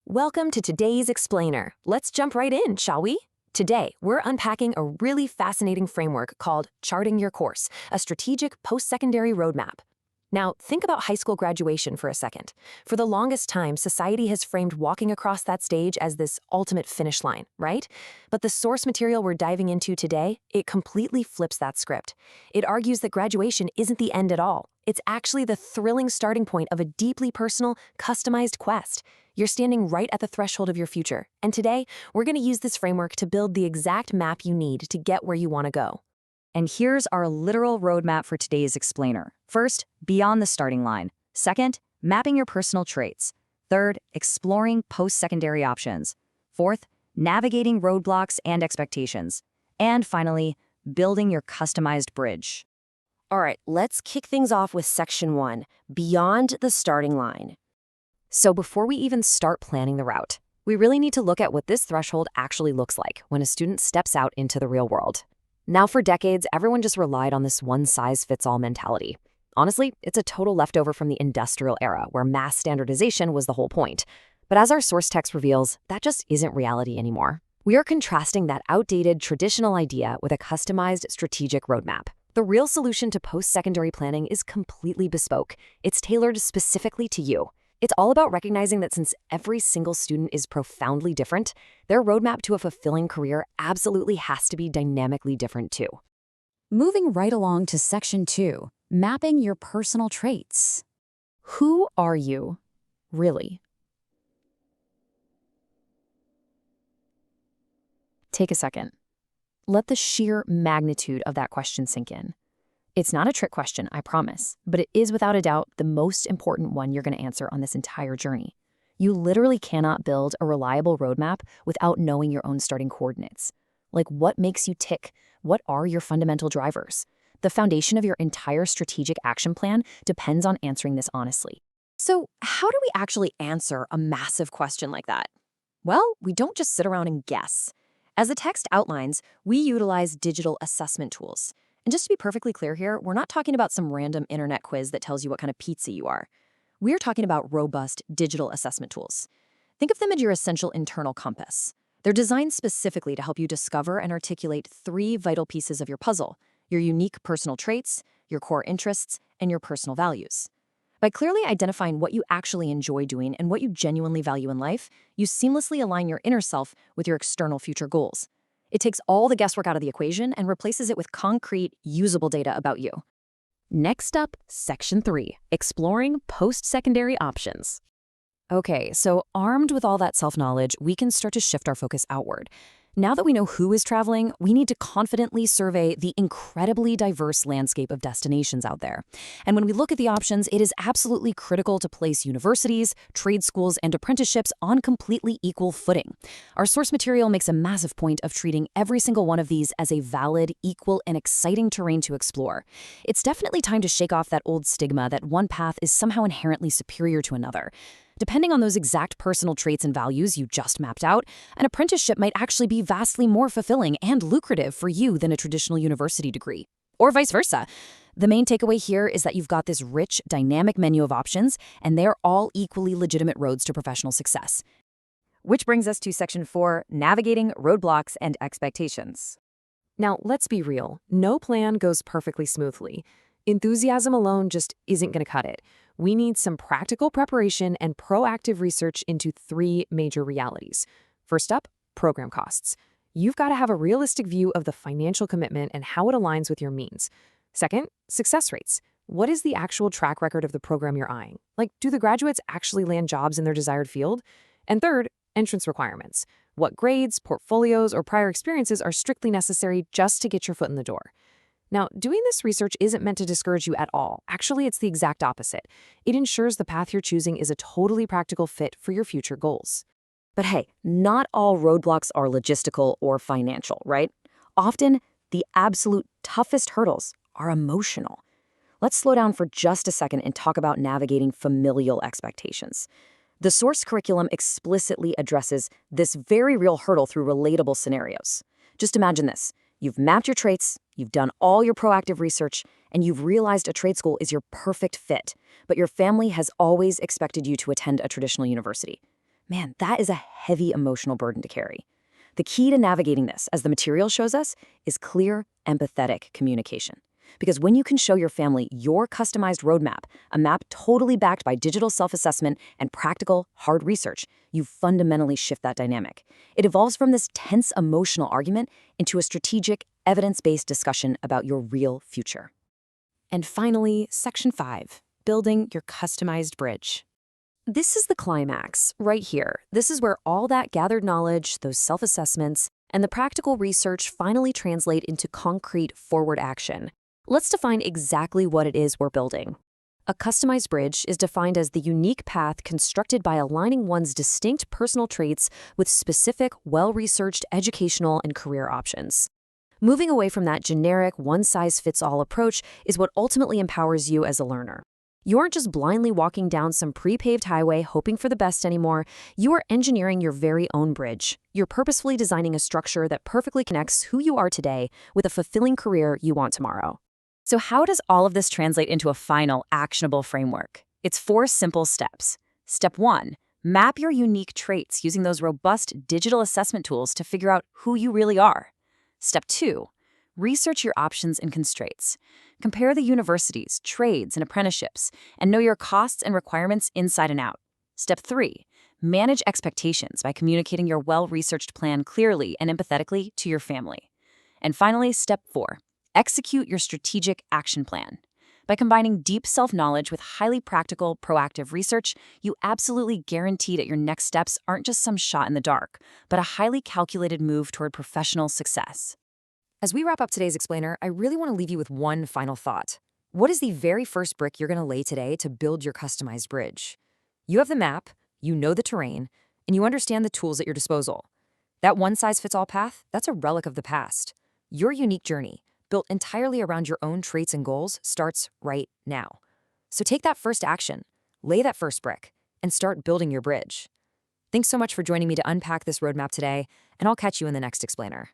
Welcome to today's Explainer. Let's jump right in, shall we? Today, we're unpacking a really fascinating framework called Charting Your Course, a strategic post-secondary roadmap. Now, think about high school graduation for a second. For the longest time, society has framed walking across that stage as this ultimate finish line, right? But the source material we're diving into today, it completely flips that script. It argues that graduation isn't the end at all. It's actually the thrilling starting point of a deeply personal, customized quest. You're standing right at the threshold of your future, and today, we're going to use this framework to build the exact map you need to get where you want to go. And here's our literal roadmap for today's explainer. First, beyond the starting line. Second, mapping your personal traits. Third, exploring post-secondary options. Fourth, navigating roadblocks and expectations. And finally, building your customized bridge. All right, let's kick things off with Section 1, Beyond the Starting Line. So before we even start planning the route, we really need to look at what this threshold actually looks like when a student steps out into the real world. Now, for decades, everyone just relied on this one-size-fits-all mentality. Honestly, it's a total leftover from the industrial era, where mass standardization was the whole point. But as our source text reveals, that just isn't reality anymore. We are contrasting that outdated, traditional idea with a customized strategic roadmap. The real solution to post-secondary planning is completely bespoke. It's tailored specifically to you. It's all about recognizing that since every single student is profoundly different, their roadmap to a fulfilling career absolutely has to be dynamically different too. Moving right along to Section 2, mapping your personal traits. Who are you, really? Take a second. Let the sheer magnitude of that question sink in. It's not a trick question, I promise, but it is without a doubt the most important one you're going to answer on this entire journey. You literally cannot build a reliable roadmap without knowing your own starting coordinates. Like, what makes you tick? What are your fundamental drivers? The foundation of your entire strategic action plan depends on answering this honestly. So, how do we actually answer a massive question like that? Well, we don't just sit around and guess. As the text outlines, we utilize digital assessment tools. And just to be perfectly clear here, we're not talking about some random internet quiz that tells you what kind of pizza you are. We're talking about robust digital assessment tools. Think of them as your essential internal compass. They're designed specifically to help you discover and articulate three vital pieces of your puzzle: your unique personal traits, your core interests, and your personal values. By clearly identifying what you actually enjoy doing and what you genuinely value in life, you seamlessly align your inner self with your external future goals. It takes all the guesswork out of the equation and replaces it with concrete, usable data about you. Next up, Section 3, exploring post-secondary options. Okay, so armed with all that self-knowledge, we can start to shift our focus outward. Now that we know who is traveling, we need to confidently survey the incredibly diverse landscape of destinations out there. And when we look at the options, it is absolutely critical to place universities, trade schools, and apprenticeships on completely equal footing. Our source material makes a massive point of treating every single one of these as a valid, equal, and exciting terrain to explore. It's definitely time to shake off that old stigma that one path is somehow inherently superior to another. Depending on those exact personal traits and values you just mapped out, an apprenticeship might actually be vastly more fulfilling and lucrative for you than a traditional university degree. Or vice versa. The main takeaway here is that you've got this rich, dynamic menu of options, and they're all equally legitimate roads to professional success. Which brings us to Section 4, navigating roadblocks and expectations. Now, let's be real. No plan goes perfectly smoothly. Enthusiasm alone just isn't going to cut it. We need some practical preparation and proactive research into three major realities. First up, program costs. You've got to have a realistic view of the financial commitment and how it aligns with your means. Second, success rates. What is the actual track record of the program you're eyeing? Like, do the graduates actually land jobs in their desired field? And third, entrance requirements. What grades, portfolios, or prior experiences are strictly necessary just to get your foot in the door? Now, doing this research isn't meant to discourage you at all. Actually, it's the exact opposite. It ensures the path you're choosing is a totally practical fit for your future goals. But hey, not all roadblocks are logistical or financial, right? Often, the absolute toughest hurdles are emotional. Let's slow down for just a second and talk about navigating familial expectations. The source curriculum explicitly addresses this very real hurdle through relatable scenarios. Just imagine this. You've mapped your traits, you've done all your proactive research, and you've realized a trade school is your perfect fit, but your family has always expected you to attend a traditional university. Man, that is a heavy emotional burden to carry. The key to navigating this, as the material shows us, is clear, empathetic communication. Because when you can show your family your customized roadmap, a map totally backed by digital self-assessment and practical, hard research, you fundamentally shift that dynamic. It evolves from this tense emotional argument into a strategic, evidence-based discussion about your real future. And finally, Section 5, building your customized bridge. This is the climax, right here. This is where all that gathered knowledge, those self-assessments, and the practical research finally translate into concrete forward action. Let's define exactly what it is we're building. A customized bridge is defined as the unique path constructed by aligning one's distinct personal traits with specific, well-researched educational and career options. Moving away from that generic, one-size-fits-all approach is what ultimately empowers you as a learner. You aren't just blindly walking down some pre-paved highway hoping for the best anymore. You are engineering your very own bridge. You're purposefully designing a structure that perfectly connects who you are today with a fulfilling career you want tomorrow. So how does all of this translate into a final, actionable framework? It's 4 simple steps. Step 1, map your unique traits using those robust digital assessment tools to figure out who you really are. Step 2, research your options and constraints. Compare the universities, trades, and apprenticeships, and know your costs and requirements inside and out. Step 3, manage expectations by communicating your well-researched plan clearly and empathetically to your family. And finally, Step 4, execute your strategic action plan. By combining deep self-knowledge with highly practical, proactive research, you absolutely guarantee that your next steps aren't just some shot in the dark, but a highly calculated move toward professional success. As we wrap up today's explainer, I really want to leave you with one final thought. What is the very first brick you're going to lay today to build your customized bridge? You have the map, you know the terrain, and you understand the tools at your disposal. That one-size-fits-all path, that's a relic of the past. Your unique journey, built entirely around your own traits and goals, starts right now. So take that first action, lay that first brick, and start building your bridge. Thanks so much for joining me to unpack this roadmap today, and I'll catch you in the next explainer.